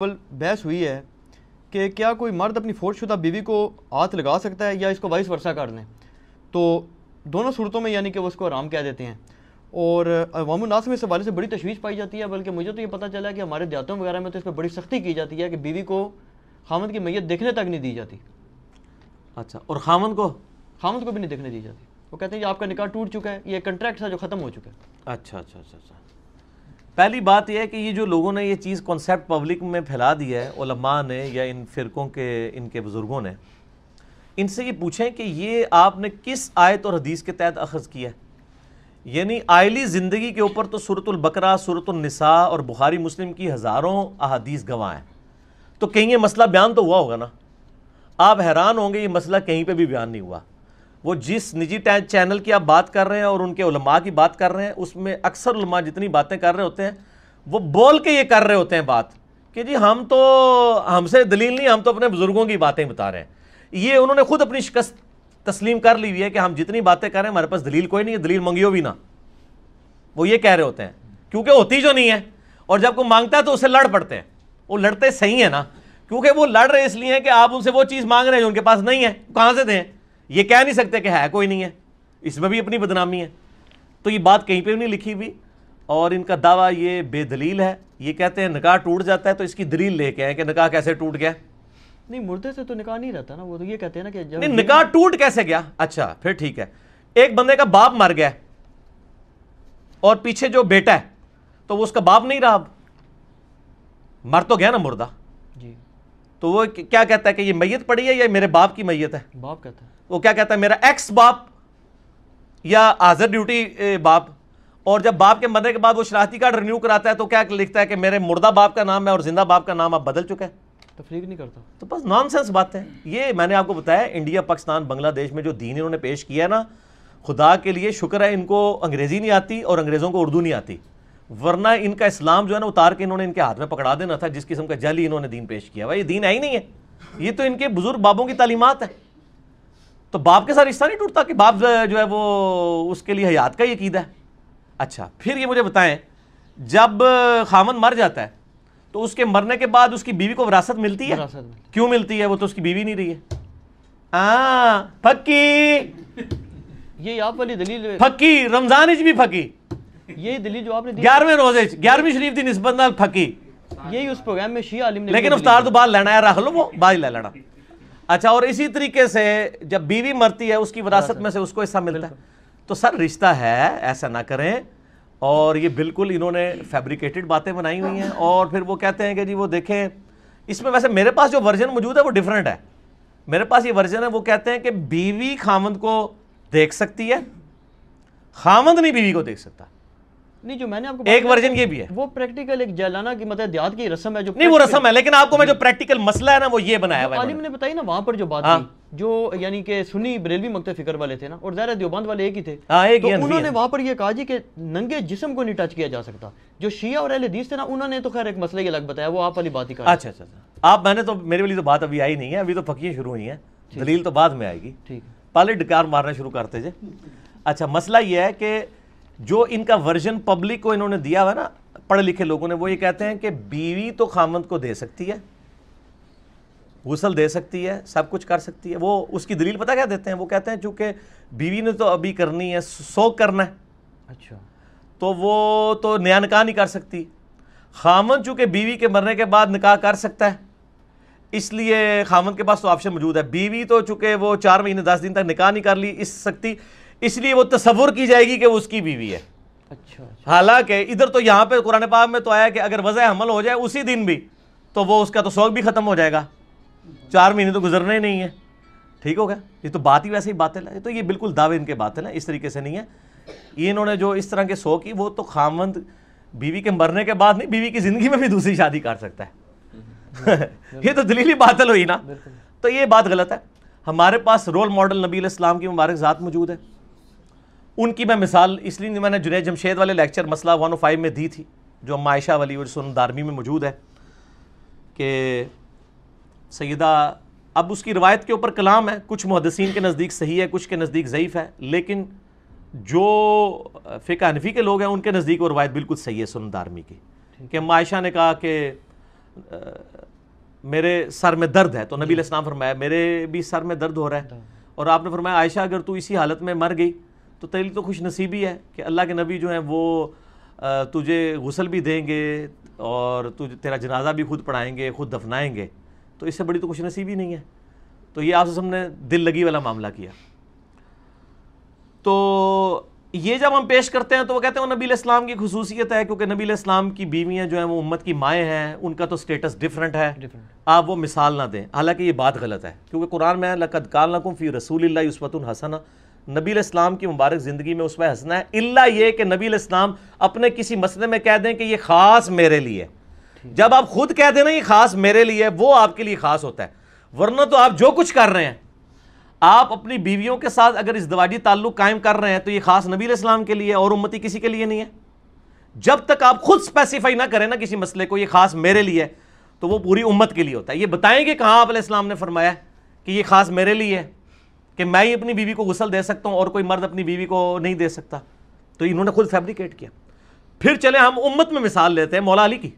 بحث ہوئی ہے کہ کیا کوئی مرد اپنی فوت شدہ بیوی کو ہاتھ لگا سکتا ہے یا اس کو وائس ورثہ کر لیں، تو دونوں صورتوں میں یعنی کہ وہ اس کو حرام کہہ دیتے ہیں، اور عوام الناس میں اس حوالے سے بڑی تشویش پائی جاتی ہے۔ بلکہ مجھے تو یہ پتہ چلا ہے کہ ہمارے دیہاتوں وغیرہ میں تو اس پہ بڑی سختی کی جاتی ہے کہ بیوی کو خامد کی میت دیکھنے تک نہیں دی جاتی۔ اچھا، اور خامد کو بھی نہیں دیکھنے دی جاتی۔ وہ کہتے ہیں کہ آپ کا نکاح ٹوٹ چکا ہے، یہ کنٹریکٹ تھا جو ختم ہو چکا ہے۔ اچھا اچھا اچھا اچھا پہلی بات یہ ہے کہ یہ جو لوگوں نے یہ چیز کنسیپٹ پبلک میں پھیلا دیا ہے، علماء نے یا ان فرقوں کے ان کے بزرگوں نے، ان سے یہ پوچھیں کہ یہ آپ نے کس آیت اور حدیث کے تحت اخذ کیا ہے؟ یعنی آئلی زندگی کے اوپر تو سورۃ البقرہ، سورۃ النساء اور بخاری مسلم کی ہزاروں احادیث گواہ ہیں، تو کہیں یہ مسئلہ بیان تو ہوا ہوگا نا۔ آپ حیران ہوں گے یہ مسئلہ کہیں پہ بھی بیان نہیں ہوا۔ وہ جس نجی چینل کی آپ بات کر رہے ہیں اور ان کے علماء کی بات کر رہے ہیں، اس میں اکثر علماء جتنی باتیں کر رہے ہوتے ہیں وہ بول کے یہ کر رہے ہوتے ہیں بات کہ جی ہم سے دلیل نہیں، ہم تو اپنے بزرگوں کی باتیں بتا رہے ہیں۔ یہ انہوں نے خود اپنی شکست تسلیم کر لی ہوئی ہے کہ ہم جتنی باتیں کر رہے ہیں ہمارے پاس دلیل کوئی نہیں ہے، دلیل منگیو بھی نہ، وہ یہ کہہ رہے ہوتے ہیں کیونکہ ہوتی جو نہیں ہے، اور جب کوئی مانگتا ہے تو اسے لڑ پڑتے ہیں۔ وہ لڑتے صحیح ہیں نا، کیونکہ وہ لڑ رہے اس لیے ہیں کہ آپ ان سے وہ چیز مانگ رہے ہیں جو ان کے پاس نہیں ہے، کہاں سے دیں؟ یہ کہہ نہیں سکتے کہ ہے کوئی نہیں ہے، اس میں بھی اپنی بدنامی ہے۔ تو یہ بات کہیں پہ بھی نہیں لکھی ہوئی، اور ان کا دعویٰ یہ بے دلیل ہے۔ یہ کہتے ہیں نکاح ٹوٹ جاتا ہے تو اس کی دلیل لے کے آئیں کہ نکاح کیسے ٹوٹ گیا۔ نہیں، مردے سے تو نکاح نہیں رہتا نا، وہ تو یہ کہتے ہیں نا کہ جب نہیں، نکاح ٹوٹ کیسے گیا؟ اچھا پھر ٹھیک ہے، ایک بندے کا باپ مر گیا اور پیچھے جو بیٹا ہے تو وہ اس کا باپ نہیں رہا، اب مر تو گیا نا مردہ، جی تو وہ کیا کہتا ہے کہ یہ میت پڑی ہے یا میرے باپ کی میت ہے؟ باپ کہتا ہے۔ وہ کیا کہتا ہے؟ میرا ایکس باپ یا حاضر ڈیوٹی باپ۔ اور جب باپ کے مرنے کے بعد وہ شناختی کارڈ رینیو کراتا ہے تو کیا لکھتا ہے کہ میرے مردہ باپ کا نام ہے اور زندہ باپ کا نام اب بدل چکا ہے۔ تفریق نہیں کرتا، تو بس نان سینس باتیں۔ یہ میں نے آپ کو بتایا انڈیا، پاکستان، بنگلہ دیش میں جو دین انہوں نے پیش کیا ہے نا، خدا کے لیے شکر ہے ان کو انگریزی نہیں آتی اور انگریزوں کو اردو نہیں آتی، ورنہ ان کا اسلام جو ہے نا اتار کے انہوں نے ان کے ہاتھ میں پکڑا دینا تھا، جس قسم کا جعلی انہوں نے دین پیش کیا۔ بھائی یہ دین ہے ہی نہیں ہے، یہ تو ان کے بزرگ بابوں کی تعلیمات ہے۔ تو باپ کے ساتھ رشتہ نہیں ٹوٹتا کہ باپ جو ہے وہ اس کے لیے حیات کا ہی عقیدہ ہے۔ اچھا پھر یہ مجھے بتائیں، جب خامن مر جاتا ہے تو اس کے مرنے کے بعد اس کی بیوی کو وراثت ملتی ہے؟ کیوں ملتی ہے؟ وہ تو اس کی بیوی نہیں رہی ہے۔ پھکی یہ آپ والی دلیل، پھکی رمضان بھی پھکی، یہی دلیل جو آپ نے دی 11ویں روزے 11ویں شریف دی نسبت نال پھکی، یہی اس پروگرام میں شیعہ عالم نے، لیکن افطار تو بعد لینا ہے، رکھ لو وہ بعد لے لینا۔ اچھا، اور اسی طریقے سے جب بیوی مرتی ہے اس کی وراثت میں سے اس کو حصہ ملتا ہے۔ تو سر رشتہ ہے، ایسا نہ کریں۔ اور یہ بالکل انہوں نے فیبریکیٹڈ باتیں بنائی ہوئی ہیں، اور پھر وہ کہتے ہیں کہ جی وہ دیکھیں اس میں، ویسے میرے پاس جو ورژن موجود ہے وہ ڈیفرنٹ ہے۔ میرے پاس یہ ورژن ہے، وہ کہتے ہیں کہ بیوی خامند کو دیکھ سکتی ہے، خامند نہیں بیوی کو دیکھ سکتا۔ نہیں، جو میں نے آپ کو ایک ورژن یہ بھی ہے، وہ پریکٹیکل ایک جیلانہ کی مطلب دیہات کی رسم ہے، جو نہیں وہ رسم ہے، لیکن آپ کو میں جو پریکٹیکل مسئلہ ہے نا وہ یہ بنایا ہوا ہے۔ عالم نے بتائی نا وہاں پر جو بات کی، جو یعنی کہ سنی بریلوی مکتب فکر والے تھے نا، اور ظاہر دیوبند والے ایک ہی تھے، تو انہوں نے وہاں پر یہ کہا جی کہ ننگے جسم کو نہیں ٹچ کیا جا سکتا۔ جو شیعہ اور اہل حدیث تھے نا، انہوں نے تو خیر ایک مسئلہ یہ الگ بتایا، وہ آپ والی بات ہی کہا۔ اچھا اچھا آپ، میں نے تو میری والی تو بات ابھی آئی نہیں ہے، ابھی تو پھکیاں شروع ہوئی ہیں، دلیل تو بعد میں آئے گی، ٹھیک ہے، پہلے ڈکار مارنا شروع کرتے جے۔ اچھا مسئلہ یہ ہے کہ جو ان کا ورژن پبلک کو انہوں نے دیا ہوا نا، پڑھے لکھے لوگوں نے، وہ یہ کہتے ہیں کہ بیوی تو خامند کو دے سکتی ہے، غسل دے سکتی ہے، سب کچھ کر سکتی ہے۔ وہ اس کی دلیل پتہ کیا دیتے ہیں؟ وہ کہتے ہیں چونکہ بیوی نے تو ابھی کرنی ہے، سوگ کرنا ہے، اچھا تو وہ تو نیا نکاح نہیں کر سکتی۔ خامند چونکہ بیوی کے مرنے کے بعد نکاح کر سکتا ہے، اس لیے خامند کے پاس تو آپشن موجود ہے۔ بیوی تو چونکہ وہ 4 مہینے 10 دن تک نکاح نہیں کر لی اس سکتی، اس لیے وہ تصور کی جائے گی کہ وہ اس کی بیوی ہے۔ اچھا، حالانکہ ادھر تو یہاں پہ قرآن پاک میں تو آیا کہ اگر وضع حمل ہو جائے اسی دن بھی تو وہ اس کا تو سوگ بھی ختم ہو جائے گا، 4 مہینے تو گزرنے ہی نہیں ہے۔ ٹھیک ہو گیا؟ یہ تو بات ہی ویسے ہی باطل ہے، تو یہ بالکل دعوے ان کے باطل ہیں، اس طریقے سے نہیں ہے۔ یہ انہوں نے جو اس طرح کے سوگ کی، وہ تو خامند بیوی کے مرنے کے بعد نہیں، بیوی کی زندگی میں بھی دوسری شادی کر سکتا ہے۔ یہ تو دلیلی باطل ہوئی نا، تو یہ بات غلط ہے۔ ہمارے پاس رول ماڈل نبی علیہ السلام کی مبارک ذات موجود ہے، ان کی میں مثال اس لیے میں نے جنید جمشید والے لیکچر مسئلہ 105 میں دی تھی، جو اما عائشہ والی اور سنن دارمی میں موجود ہے، کہ سیدہ، اب اس کی روایت کے اوپر کلام ہے، کچھ محدثین کے نزدیک صحیح ہے، کچھ کے نزدیک ضعیف ہے، لیکن جو فقہ حنفی کے لوگ ہیں ان کے نزدیک وہ روایت بالکل صحیح ہے سنن دارمی کی، کہ اما عائشہ نے کہا کہ میرے سر میں درد ہے، تو نبی علیہ السلام فرمایا میرے بھی سر میں درد ہو رہا ہے، اور آپ نے فرمایا عائشہ اگر تو اسی حالت میں مر گئی تو تیرے لیے تو خوش نصیبی ہے کہ اللہ کے نبی جو ہیں وہ تجھے غسل بھی دیں گے اور تیرا جنازہ بھی خود پڑھائیں گے، خود دفنائیں گے، تو اس سے بڑی تو خوش نصیبی نہیں ہے۔ تو یہ آپ سے ہم نے دل لگی والا معاملہ کیا۔ تو یہ جب ہم پیش کرتے ہیں تو وہ کہتے ہیں وہ نبی علیہ السلام کی خصوصیت ہے، کیونکہ نبی علیہ السلام کی بیویاں جو ہیں وہ امت کی مائیں ہیں، ان کا تو سٹیٹس ڈیفرنٹ ہے، آپ وہ مثال نہ دیں۔ حالانکہ یہ بات غلط ہے، کیونکہ قرآن میں لَقَدْ كَانَ لَكُمْ فِي رَسُولِ اللَّهِ أُسْوَةٌ حَسَنَةٌ، نبی علیہ السلام کی مبارک زندگی میں اسوہ حسنہ ہے، الا یہ کہ نبی علیہ السلام اپنے کسی مسئلے میں کہہ دیں کہ یہ خاص میرے لیے۔ جب آپ خود کہہ دیں نا یہ خاص میرے لیے، وہ آپ کے لیے خاص ہوتا ہے، ورنہ تو آپ جو کچھ کر رہے ہیں، آپ اپنی بیویوں کے ساتھ اگر ازدواجی تعلق قائم کر رہے ہیں تو یہ خاص نبی علیہ السلام کے لیے اور امتی کسی کے لیے نہیں ہے۔ جب تک آپ خود اسپیسیفائی نہ کریں نا کسی مسئلے کو یہ خاص میرے لیے، تو وہ پوری امت کے لیے ہوتا ہے۔ یہ بتائیں گے کہاں آپ علیہ السلام نے فرمایا کہ یہ خاص میرے لیے ہے، کہ میں ہی اپنی بیوی کو غسل دے سکتا ہوں اور کوئی مرد اپنی بیوی کو نہیں دے سکتا؟ تو انہوں نے خود فیبریکیٹ کیا۔ پھر چلے ہم امت میں مثال لیتے ہیں مولا علی کی۔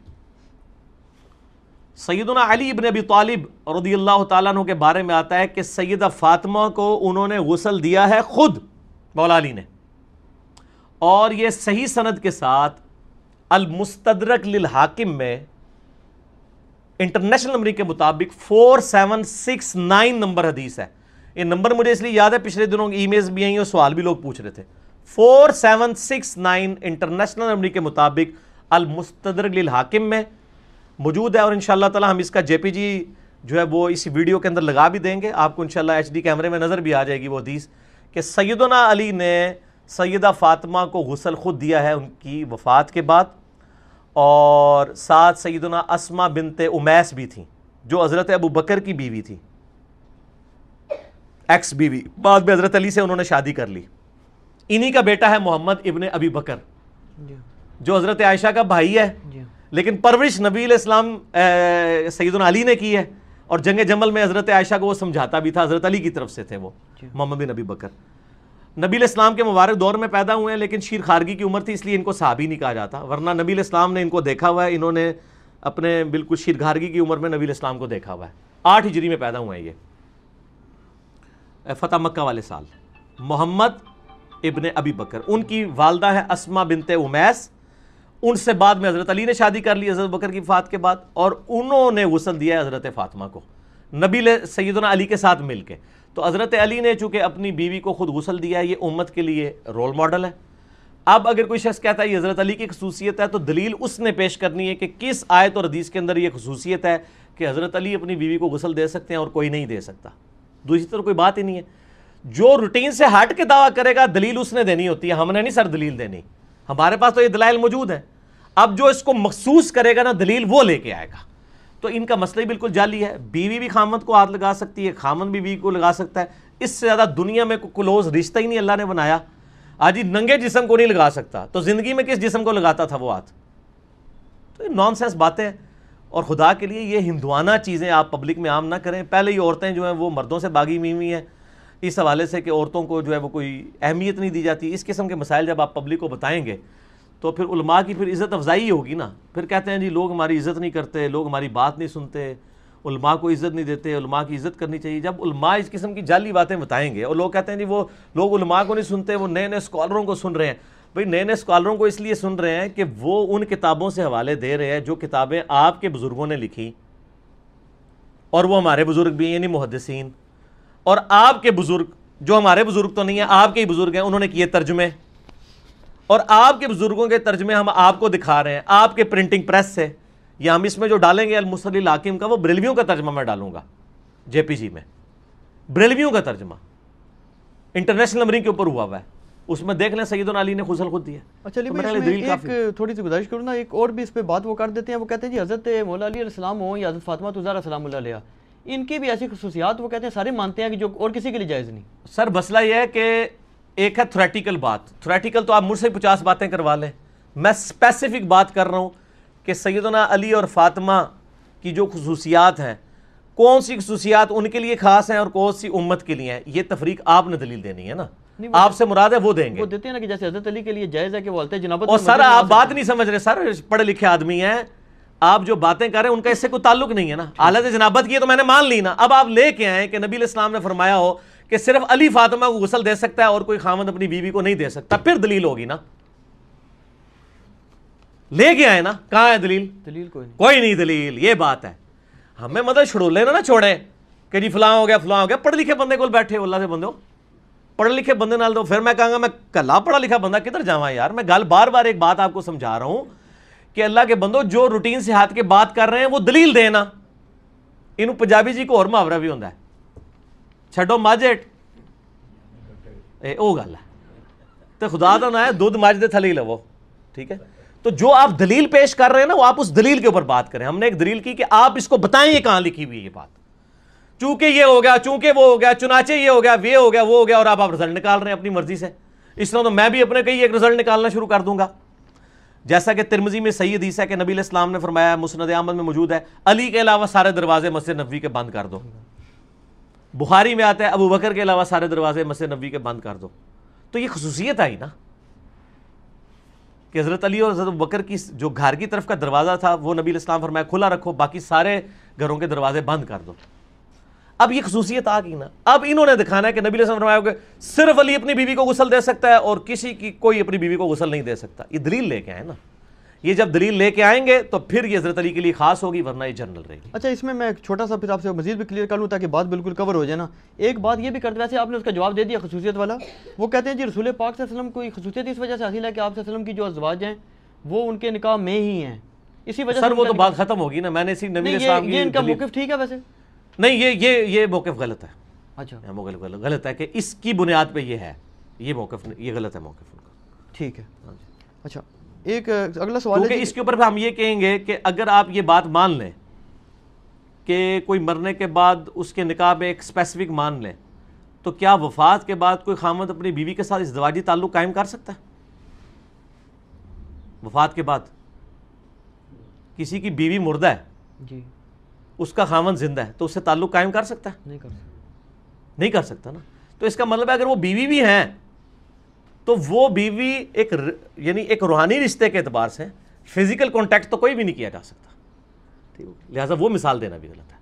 سیدنا علی ابن ابی طالب رضی اللہ تعالیٰ عنہ کے بارے میں آتا ہے کہ سیدہ فاطمہ کو انہوں نے غسل دیا ہے خود مولا علی نے، اور یہ صحیح سند کے ساتھ المستدرک للحاکم میں انٹرنیشنل نمبر کے مطابق 4769 نمبر حدیث ہے۔ یہ نمبر مجھے اس لیے یاد ہے، پچھلے دنوں ای میلز بھی آئی اور سوال بھی لوگ پوچھ رہے تھے۔ 4769 انٹرنیشنل نمبر کے مطابق المستدرک للحاکم میں موجود ہے، اور انشاءاللہ تعالی ہم اس کا جے پی جی جو ہے وہ اس ویڈیو کے اندر لگا بھی دیں گے، آپ کو انشاءاللہ ایچ ڈی کیمرے میں نظر بھی آ جائے گی وہ حدیث، کہ سیدنا علی نے سیدہ فاطمہ کو غسل خود دیا ہے ان کی وفات کے بعد، اور ساتھ سیدنا اسماء بنت امیس بھی تھیں جو حضرت ابو بکر کی بیوی تھی، ایکس بیوی، بعد میں حضرت علی سے انہوں نے شادی کر لی۔ انہی کا بیٹا ہے محمد ابن ابی بکر جو حضرت عائشہ کا بھائی ہے، لیکن پرورش نبی علیہ السلام سیدنا علی نے کی ہے، اور جنگ جمل میں حضرت عائشہ کو وہ سمجھاتا بھی تھا، حضرت علی کی طرف سے تھے وہ محمد بن ابی بکر۔ نبی علیہ السلام کے مبارک دور میں پیدا ہوئے ہیں، لیکن شیر خارگی کی عمر تھی اس لیے ان کو صحابی نہیں کہا جاتا، ورنہ نبی علیہ السلام نے ان کو دیکھا ہوا ہے، انہوں نے اپنے بالکل شیر خارگی کی عمر میں نبی علیہ السلام کو دیکھا ہوا ہے۔ 8 ہجری میں پیدا ہوئے ہیں یہ، فتح مکہ والے سال۔ محمد ابن ابی بکر، ان کی والدہ ہے اسماء بنت امیس، ان سے بعد میں حضرت علی نے شادی کر لی حضرت بکر کی وفات کے بعد، اور انہوں نے غسل دیا ہے حضرت فاطمہ کو نبی سیدنا علی کے ساتھ مل کے۔ تو حضرت علی نے چونکہ اپنی بیوی کو خود غسل دیا ہے، یہ امت کے لیے رول ماڈل ہے۔ اب اگر کوئی شخص کہتا ہے یہ حضرت علی کی خصوصیت ہے، تو دلیل اس نے پیش کرنی ہے کہ کس آیت اور حدیث کے اندر یہ خصوصیت ہے کہ حضرت علی اپنی بیوی کو غسل دے سکتے ہیں اور کوئی نہیں دے سکتا۔ دوسری طرف کوئی بات ہی نہیں ہے، جو روٹین سے ہٹ کے دعویٰ کرے گا دلیل اس نے دینی ہوتی ہے، ہم نے نہیں سر دلیل دینی، ہمارے پاس تو یہ دلائل موجود ہیں۔ اب جو اس کو مخصوص کرے گا نا دلیل، وہ لے کے آئے گا۔ تو ان کا مسئلہ ہی بالکل جعلی ہے، بیوی بھی خامند کو ہاتھ لگا سکتی ہے، خامند بھی بیوی کو لگا سکتا ہے، اس سے زیادہ دنیا میں کوئی کلوز رشتہ ہی نہیں اللہ نے بنایا۔ آج ہی ننگے جسم کو نہیں لگا سکتا، تو زندگی میں کس جسم کو لگاتا تھا وہ ہاتھ؟ تو یہ نان سینس باتیں ہیں، اور خدا کے لیے یہ ہندوانہ چیزیں آپ پبلک میں عام نہ کریں۔ پہلے ہی عورتیں جو ہیں وہ مردوں سے باغی ہوئی ہیں اس حوالے سے کہ عورتوں کو جو ہے وہ کوئی اہمیت نہیں دی جاتی۔ اس قسم کے مسائل جب آپ پبلک کو بتائیں گے تو پھر علماء کی پھر عزت افزائی ہوگی نا، پھر کہتے ہیں جی لوگ ہماری عزت نہیں کرتے، لوگ ہماری بات نہیں سنتے، علماء کو عزت نہیں دیتے، علماء کی عزت کرنی چاہیے۔ جب علماء اس قسم کی جعلی باتیں بتائیں گے اور لوگ کہتے ہیں جی وہ لوگ علماء کو نہیں سنتے، وہ نئے نئے اسکالروں کو سن رہے ہیں، بھئی نئے نئے اسکالروں کو اس لیے سن رہے ہیں کہ وہ ان کتابوں سے حوالے دے رہے ہیں جو کتابیں آپ کے بزرگوں نے لکھی، اور وہ ہمارے بزرگ بھی ہیں یعنی محدثین، اور آپ کے بزرگ جو ہمارے بزرگ تو نہیں ہیں، آپ کے ہی بزرگ ہیں، انہوں نے کیے ترجمے، اور آپ کے بزرگوں کے ترجمے ہم آپ کو دکھا رہے ہیں آپ کے پرنٹنگ پریس سے، یا ہم اس میں جو ڈالیں گے المصلی الحاکم کا وہ بریلویوں کا ترجمہ میں ڈالوں گا جے پی جی میں، بریلویوں کا ترجمہ انٹرنیشنل نمبرنگ کے اوپر ہوا ہے، اس میں دیکھ لیں سیدنا علی نے غسل خود دیا۔ اچھا علی بھائی ایک تھوڑی سی گزارش کروں نا، ایک اور بھی اس پہ بات وہ کر دیتے ہیں، وہ کہتے ہیں جی حضرت مولا علی علیہ السلام ہوں یا حضرت فاطمہ الزہرا سلام اللہ علیہا، ان کی بھی ایسی خصوصیات وہ کہتے ہیں سارے مانتے ہیں کہ جو اور کسی کے لیے جائز نہیں۔ سر مسئلہ یہ ہے کہ ایک ہے تھریٹیکل بات، تھریٹیکل تو آپ مجھ سے 50 باتیں کروا لیں، میں اسپیسیفک بات کر رہا ہوں کہ سیدنا علی اور فاطمہ کی جو خصوصیات ہیں، کون سی خصوصیات ان کے لیے خاص ہیں اور کون سی امت کے لیے ہیں، یہ تفریق آپ نے دلیل دینی ہے نا، آپ سے مراد ہے وہ دیں گے۔ وہ دیتے ہیں نا کہ جیسے حضرت علی کے لیے جائز ہے کہ وہ حالت جنابت، اور سر آپ بات نہیں سمجھ رہے، سر پڑھے لکھے آدمی ہیں، آپ جو باتیں کر رہے ہیں ان کا اس سے کوئی تعلق نہیں ہے نا. حالت جنابت کی ہے تو میں نے مان لی نا. اب آپ لے کے آئیں کہ نبی علیہ السلام نے فرمایا ہو کہ صرف علی فاطمہ کو غسل دے سکتا ہے اور کوئی خاوند اپنی بیوی کو نہیں دے سکتا, پھر دلیل ہوگی نا. لے کے آئے نا, کہاں ہے دلیل؟ دلیل کوئی نہیں دلیل. یہ بات ہے, ہمیں مطلب چھڑولے نہ چھوڑیں کہ جی فلاں ہو گیا. پڑھ لکھے بندے کو بیٹھے ہو, اللہ سے بندے ہو, پڑھے لکھے بندے نال دو. پھر میں کہاں گا میں کلا پڑھا لکھا بندہ کدھر جاواں یار. میں گل بار بار ایک بات آپ کو سمجھا رہا ہوں کہ اللہ کے بندو جو روٹین سے ہاتھ کے بات کر رہے ہیں وہ دلیل دینا. انہوں پنجابی جی کو اور محاورہ بھی ہوتا ہے, چھڈو ماجٹ او گل ہے تو خدا تو نہ ہے دودھ مجھ دے تھلے ہی لو. ٹھیک ہے, تو جو آپ دلیل پیش کر رہے ہیں نا وہ آپ اس دلیل کے اوپر بات کریں. ہم نے ایک دلیل کی کہ آپ اس کو بتائیں یہ کہاں لکھی ہوئی ہے یہ بات, چونکہ یہ ہو گیا, چونکہ وہ ہو گیا, چنانچہ یہ ہو گیا, یہ ہو گیا, وہ ہو گیا, اور آپ رزلٹ نکال رہے ہیں اپنی مرضی سے. اس طرح تو میں بھی اپنے کئی ایک رزلٹ نکالنا شروع کر دوں گا. جیسا کہ ترمذی میں صحیح حدیث ہے کہ نبی علیہ السلام نے فرمایا, مسند احمد میں موجود ہے, علی کے علاوہ سارے دروازے مسجد نبوی کے بند کر دو. بخاری میں آتا ہے ابو بکر کے علاوہ سارے دروازے مسجد نبوی کے بند کر دو. تو یہ خصوصیت آئی نا کہ حضرت علی اور حضرت ابو بکر کی جو گھر کی طرف کا دروازہ تھا وہ نبی علیہ السلام فرمایا کھلا رکھو, باقی سارے گھروں کے دروازے بند کر دو. اب یہ خصوصیت آ گئی نا. اب انہوں نے دکھانا ہے کہ نبی علیہ السلام فرمایا کہ صرف علی اپنی بیوی کو غسل دے سکتا ہے اور کسی کی کوئی اپنی بیوی کو غسل نہیں دے سکتا. یہ دلیل لے کے آئے نا. یہ جب دلیل لے کے آئیں گے تو پھر یہ حضرت علی کے لیے خاص ہوگی, ورنہ یہ جنرل رہے گی. اچھا, اس میں ایک چھوٹا سا پھر آپ سے مزید بھی کلیئر کر لوں تاکہ بات بالکل کور ہو جائے نا. ایک بات یہ بھی کرتے, ویسے آپ نے اس کا جواب دے دیا خصوصیت والا. وہ کہتے ہیں جی رسول پاک صلی اللہ علیہ وسلم کو خصوصیت اس وجہ سے حاصل ہے کہ آپ صلی اللہ علیہ وسلم کی جو ازواج ہیں وہ ان کے نکاح میں ہی ہیں, اسی وجہ سے. سر وہ تو بات ختم ہوگی نا. میں نے اسی نبی علیہ السلام کی یہ ان کا موقف ٹھیک ہے ویسے نہیں, یہ موقف غلط ہے. اچھا, غلط ہے کہ اس کی بنیاد پہ یہ ہے, یہ موقف یہ غلط ہے موقف ان کا. ٹھیک ہے. اچھا, ایک اگلا سوال ہے اس کے اوپر ہم یہ کہیں گے کہ اگر آپ یہ بات مان لیں کہ کوئی مرنے کے بعد اس کے نکاح میں ایک اسپیسیفک مان لیں, تو کیا وفات کے بعد کوئی خامد اپنی بیوی کے ساتھ ازدواجی تعلق قائم کر سکتا ہے؟ وفات کے بعد کسی کی بیوی مردہ ہے جی, اس کا خامد زندہ ہے, تو اس سے تعلق قائم کر سکتا ہے؟ نہیں کر سکتا نا. تو اس کا مطلب ہے اگر وہ بیوی بھی ہیں تو وہ بیوی ایک یعنی ایک روحانی رشتے کے اعتبار سے فزیکل کانٹیکٹ تو کوئی بھی نہیں کیا جا سکتا. لہٰذا وہ مثال دینا بھی غلط ہے.